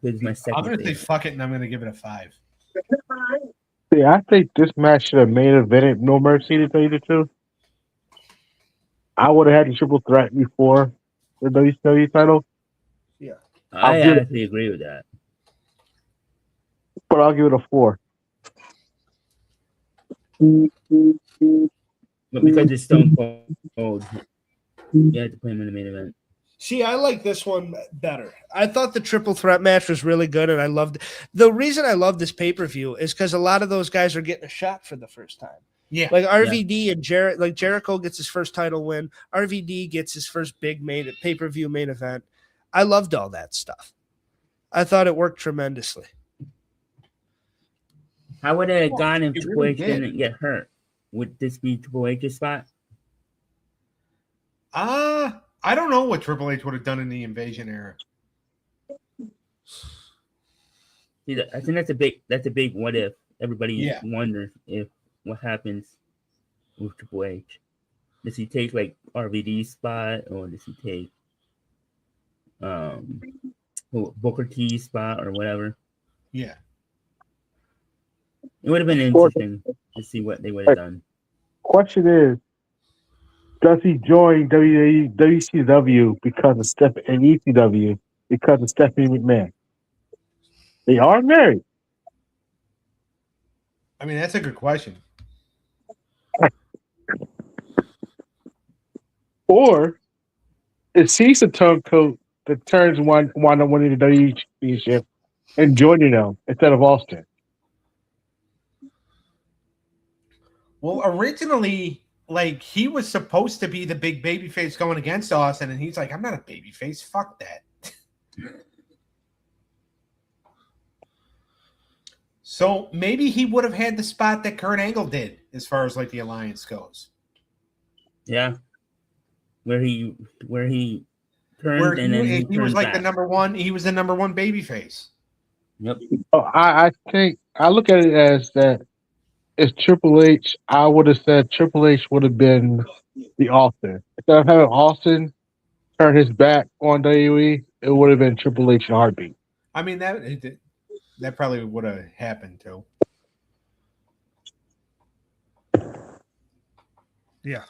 It's my second. I'm going to say fuck it, and I'm going to give it a 5. Yeah, I think this match should have main evented No Mercy, to tell you the truth. I would have had the triple threat before the WCW title. Yeah, I actually agree with that. But I'll give it a 4. But because it's Stone Cold, you had to put him in the main event. See, I like this one better. I thought the triple threat match was really good, and I loved it. The reason I love this pay-per-view is because a lot of those guys are getting a shot for the first time. Yeah. Like RVD and Jericho gets his first title win. RVD gets his first big pay-per-view main event. I loved all that stuff. I thought it worked tremendously. How would it have gone if It Triple really H didn't get hurt? Would this be Triple H's spot? I don't know what Triple H would have done in the Invasion era. See, I think that's a big what if. Everybody wonders if what happens with Triple H. Does he take like RVD's spot, or does he take Booker T's spot or whatever? Yeah. It would have been interesting to see what they would have done. Question is, does he join WCW because of ECW because of Stephanie McMahon? They are married. I mean, that's a good question. Or is he a turncoat that turns wind up winning the WWE Championship and joining them instead of Austin? Well, originally, like, he was supposed to be the big babyface going against Austin, and he's like, I'm not a babyface. Fuck that. So maybe he would have had the spot that Kurt Angle did as far as, like, the alliance goes. Yeah. Where he turned Where and then he was like back. the number one. He was the number one babyface. Yep. Oh, I think I look at it as that it's Triple H. I would have said Triple H would have been the Austin. Instead of having Austin turn his back on WWE, it would have been Triple H in a heartbeat. I mean, that probably would have happened too. Yeah.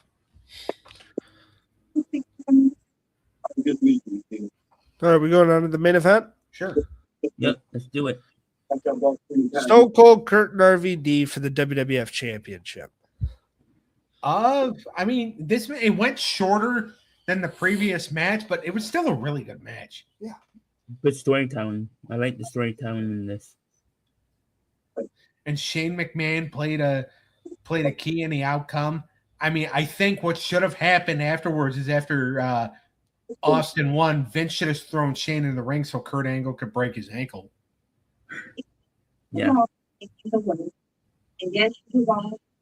All right, we going on to the main event? Sure. Yep, let's do it. Stone Cold, Kurt, and RVD for the WWF Championship. I mean, it went shorter than the previous match, but it was still a really good match. Yeah. Good storytelling. I like the storytelling in this. And Shane McMahon played a key in the outcome. I mean, I think what should have happened afterwards is after Austin won, Vince should have thrown Shane in the ring so Kurt Angle could break his ankle. Yeah.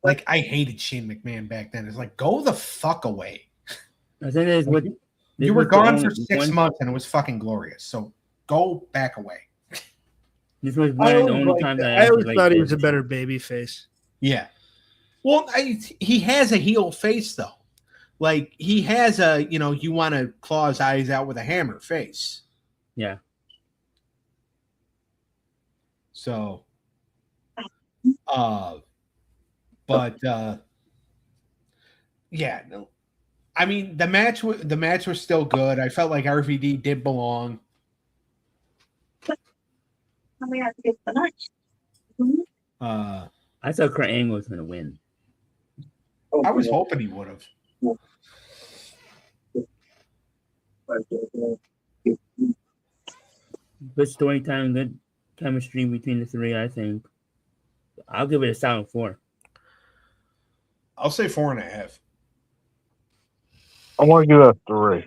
Like, I hated Shane McMahon back then. It's like, go the fuck away. I think that's what You were gone for 6 months and it was fucking glorious. So go back away. This was one of the only times I always thought he was a better baby face. Yeah. Well, he has a heel face, though. Like, he has a, you want to claw his eyes out with a hammer face. Yeah. So, yeah, no. I mean, the match was still good. I felt like RVD did belong. I thought Kurt Angle was going to win. I was hoping he would have. Good story time, good chemistry between the three, I think. I'll give it a solid 4. I'll say 4.5. I want to give it a 3.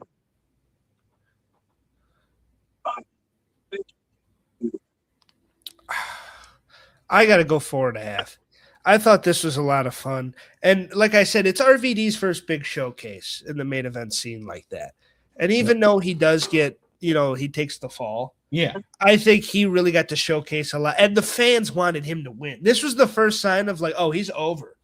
I got to go 4.5. I thought this was a lot of fun. And like I said, it's RVD's first big showcase in the main event scene like that. And even though he does get, he takes the fall. Yeah. I think he really got to showcase a lot. And the fans wanted him to win. This was the first sign of like, oh, he's over.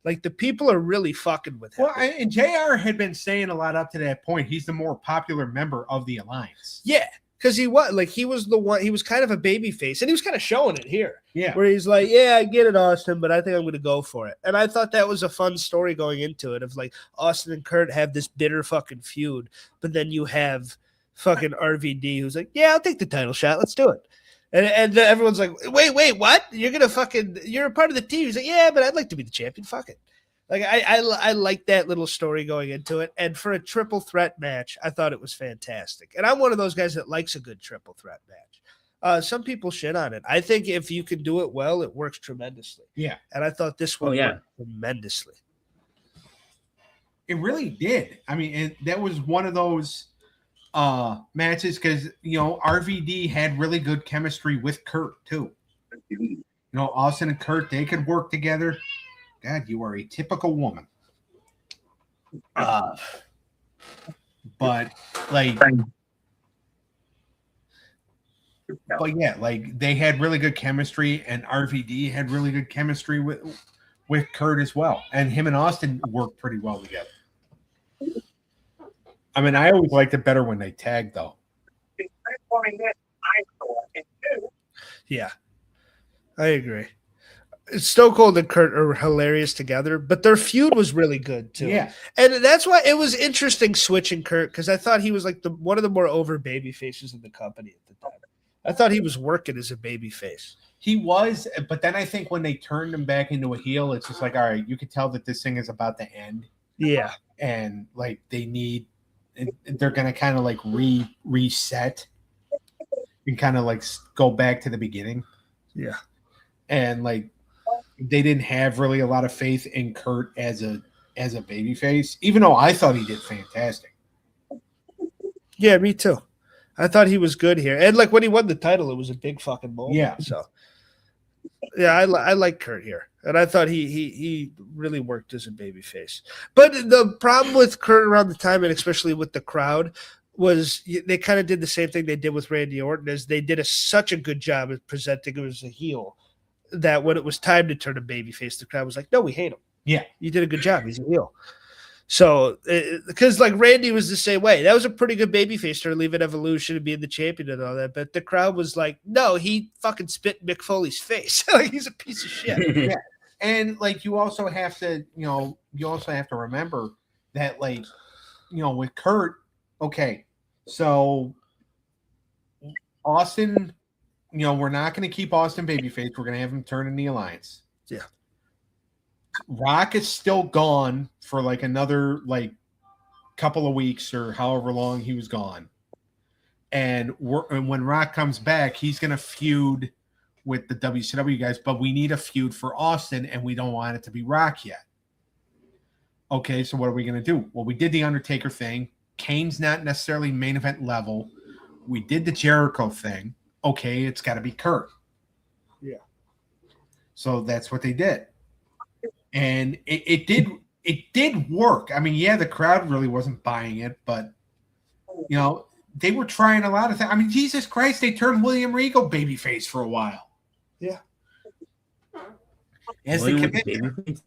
Like the people are really fucking with him. Well, and JR had been saying a lot up to that point. He's the more popular member of the alliance. Yeah. Because he was the one, he was kind of a baby face, and he was kind of showing it here. Yeah. Where he's like, yeah, I get it, Austin, but I think I'm going to go for it. And I thought that was a fun story going into it of like Austin and Kurt have this bitter fucking feud, but then you have fucking RVD who's like, yeah, I'll take the title shot. Let's do it. And everyone's like, wait, what? You're a part of the team. He's like, yeah, but I'd like to be the champion. Fuck it. Like I like that little story going into it, and for a triple threat match, I thought it was fantastic. And I'm one of those guys that likes a good triple threat match. Some people shit on it. I think if you can do it well, it works tremendously. Yeah, and I thought this one worked tremendously. It really did. I mean, that was one of those matches because RVD had really good chemistry with Kurt too. Austin and Kurt, they could work together. God, you are a typical woman. But yeah, like they had really good chemistry, and RVD had really good chemistry with Kurt as well, and him and Austin worked pretty well together. I mean, I always liked it better when they tagged, though. Yeah, I agree. Stone Cold and Kurt are hilarious together, but their feud was really good too. Yeah, and that's why it was interesting switching Kurt, because I thought he was like one of the more over baby faces in the company at the time. I thought he was working as a baby face. He was, but then I think when they turned him back into a heel, it's just like, all right, you could tell that this thing is about to end. Yeah, and like they're gonna kind of like reset and kind of like go back to the beginning. Yeah, and like. They didn't have really a lot of faith in Kurt as a babyface, even though I thought he did fantastic. Yeah, me too. I thought he was good here, and like when he won the title, it was a big fucking moment. Yeah. So, yeah, I like Kurt here, and I thought he really worked as a babyface. But the problem with Kurt around the time, and especially with the crowd, was they kind of did the same thing they did with Randy Orton, as they did such a good job of presenting him as a heel, that when it was time to turn a babyface, the crowd was like, no, we hate him. Yeah. You did a good job. He's a heel. So, because like Randy was the same way. That was a pretty good babyface to leave at Evolution and being the champion and all that. But the crowd was like, no, he fucking spit Mick Foley's face. Like, he's a piece of shit. Yeah. And like, you also have to remember that, like, with Kurt, okay, so Austin, we're not going to keep Austin babyface. We're going to have him turn in the alliance. Yeah. Rock is still gone for like another like couple of weeks or however long he was gone. And when Rock comes back, he's going to feud with the WCW guys, but we need a feud for Austin, and we don't want it to be Rock yet. Okay, so what are we going to do? Well, we did the Undertaker thing. Kane's not necessarily main event level. We did the Jericho thing. Okay, it's got to be Kurt. Yeah. So that's what they did. And it did work. I mean, yeah, the crowd really wasn't buying it, but, you know, they were trying a lot of things. I mean, Jesus Christ, they turned William Regal babyface for a while. Yeah. As William the was a commissioner. babyface?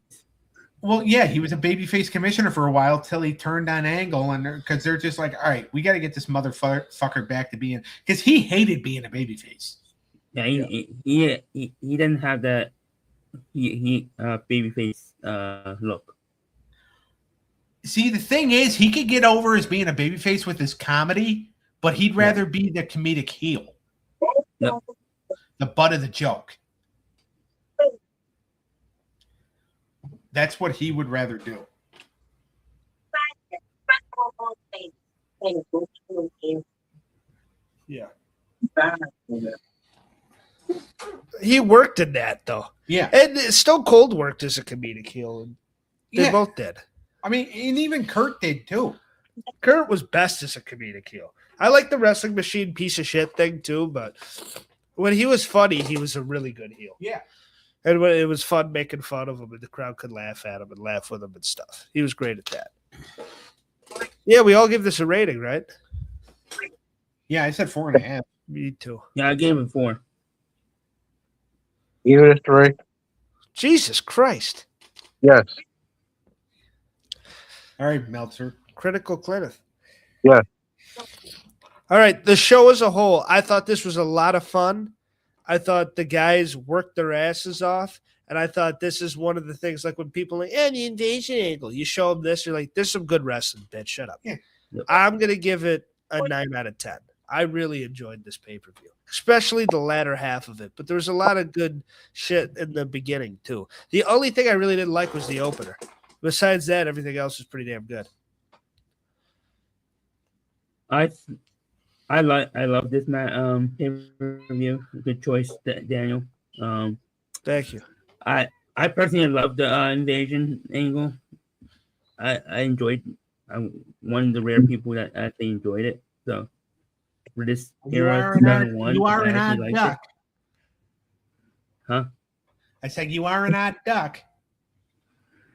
Well, yeah, he was a babyface commissioner for a while till he turned on Angle, and because they're just like, all right, we got to get this motherfucker back to being, because he hated being a babyface. Yeah, he didn't have that babyface look. See, the thing is, he could get over as being a babyface with his comedy, but he'd rather be the comedic heel, Yep. the butt of the joke. That's what he would rather do. Yeah. He worked in that though. Yeah. And Stone Cold worked as a comedic heel. And they Yeah. both did. I mean, and even Kurt did too. Kurt was best as a comedic heel. I like the wrestling machine piece of shit thing too, but when he was funny, he was a really good heel. Yeah. And when it was fun making fun of him, and the crowd could laugh at him and laugh with him and stuff. He was great at that. Yeah, we all give this a rating, right? Yeah, I said 4.5. Me too. Yeah, I gave it 4. Give it a 3. Jesus Christ. Yes. All right, Meltzer. Critical Clinic. Yeah. All right, the show as a whole, I thought this was a lot of fun. I thought the guys worked their asses off, and I thought this is one of the things, like when people are like, the invasion angle, you show them this, you're like, there's some good wrestling, bitch, shut up. Yeah. Yep. I'm going to give it a 9 out of 10. I really enjoyed this pay-per-view, especially the latter half of it, but there was a lot of good shit in the beginning, too. The only thing I really didn't like was the opener. Besides that, everything else was pretty damn good. I love this pay-per-view. Good choice, Daniel. Thank you. I personally love the invasion angle. I enjoyed. I'm one of the rare people that actually enjoyed it. So for this era, 2001, you are I an actually odd liked duck. it. Huh? I said you are an odd duck.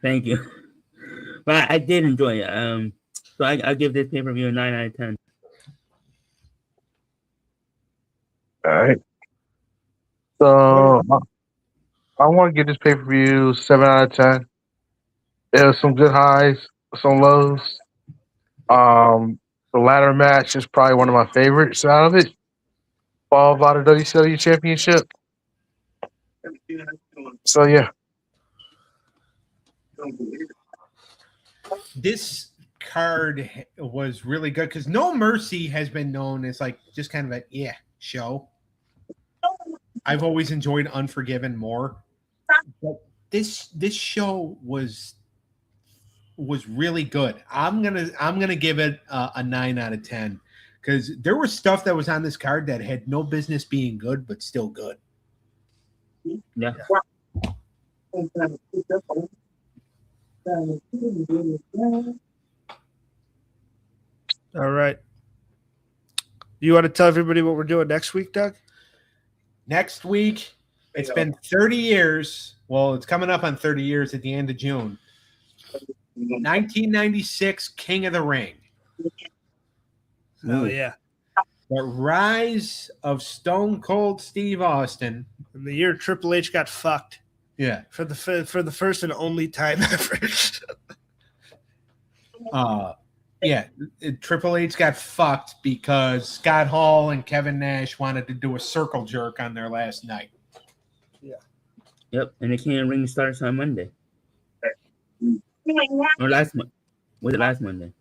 Thank you. But I did enjoy it. So I give this pay-per-view a 9 out of 10. All right. So I want to give this pay-per-view 7 out of 10. There was some good highs, some lows. The latter match is probably one of my favorites out of it. Followed by the WCW Championship. So yeah. This card was really good because No Mercy has been known as like just kind of a show. I've always enjoyed Unforgiven more, but this show was really good. I'm gonna give it a 9 out of 10 because there was stuff that was on this card that had no business being good but still good. Yeah. All right. You want to tell everybody what we're doing next week, Doug? Next week, it's been 30 years. Well, it's coming up on 30 years at the end of June. 1996 King of the Ring. Oh, yeah. The rise of Stone Cold Steve Austin. In the year Triple H got fucked Yeah. for the first and only time ever. Triple H got fucked because Scott Hall and Kevin Nash wanted to do a circle jerk on their last night. Yep. And the King of the Ring starts on Monday. Or last month. Was it last Monday?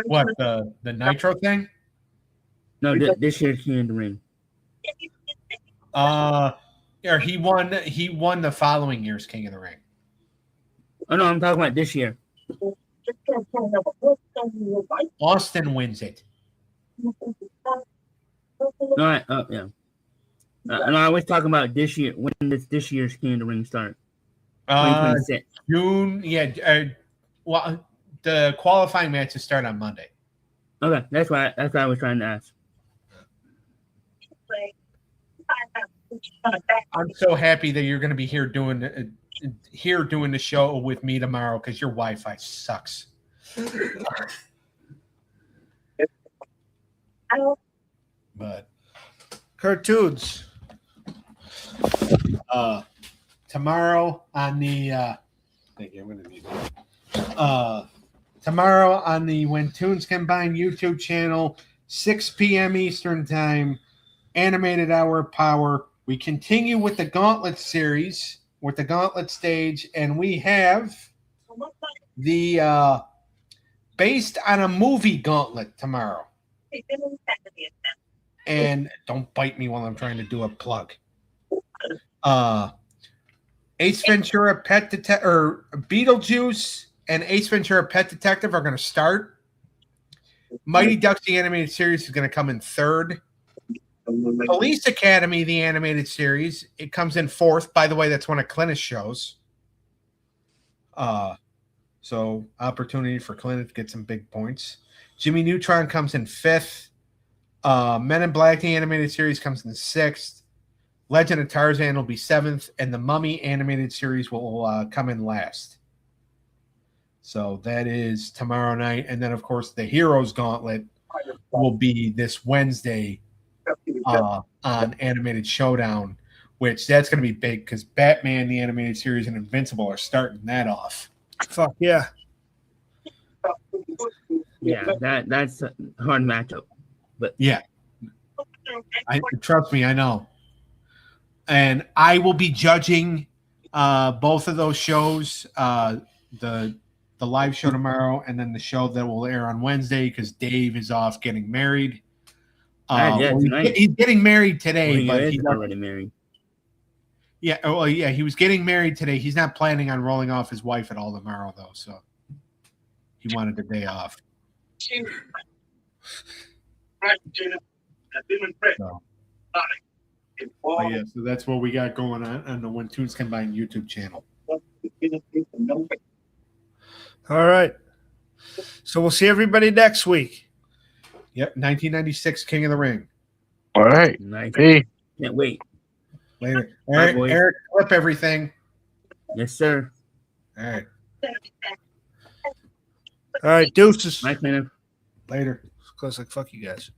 What, the Nitro thing? No, this year's King of the Ring. Or he won the following year's King of the Ring. Oh no, I'm talking about this year. Austin wins it. No, yeah. No, I was talking about this year. When does this year's King of the Ring start? 2026. June. Yeah. Well, the qualifying matches start on Monday. Okay, that's why I was trying to ask. I'm so happy that you're going to be here doing the show with me tomorrow because your Wi-Fi sucks. But Cartoons. tomorrow on the thank you, I'm going to need tomorrow on the When Tunes Combine YouTube channel, 6 p.m. Eastern Time, Animated Hour Power. We continue with the Gauntlet series, with the Gauntlet stage, and we have the based on a movie Gauntlet tomorrow. And don't bite me while I'm trying to do a plug. Ace Ventura Pet Detective, or Beetlejuice and Ace Ventura Pet Detective are going to start. Mighty Ducks the animated series is going to come in third. Police Academy, the animated series, it comes in fourth. By the way, that's one of Clintus' shows. So opportunity for Clintus to get some big points. Jimmy Neutron comes in fifth. Men in Black, the animated series, comes in sixth. Legend of Tarzan will be seventh, and the Mummy animated series will come in last. So that is tomorrow night. And then, of course, the Heroes Gauntlet will be this Wednesday on Animated Showdown, which that's going to be big because Batman, the animated series, and Invincible are starting that off. Fuck yeah. Yeah, that's a hard matchup. But yeah, trust me, I know. And I will be judging both of those shows, the live show tomorrow, and then the show that will air on Wednesday because Dave is off getting married. He's getting married today, but he's already married. Yeah, well, yeah, he was getting married today. He's not planning on rolling off his wife at all tomorrow, though. So he wanted the day off. So that's what we got going on the When Tunes Combine YouTube channel. All right. So we'll see everybody next week. Yep, 1996 King of the Ring. All right. Nice. Hey. Can't wait. Later. Bye, Eric, clip everything. Yes, sir. All right. All right, deuces. Bye, Cleanup. Later. Close like fuck you guys.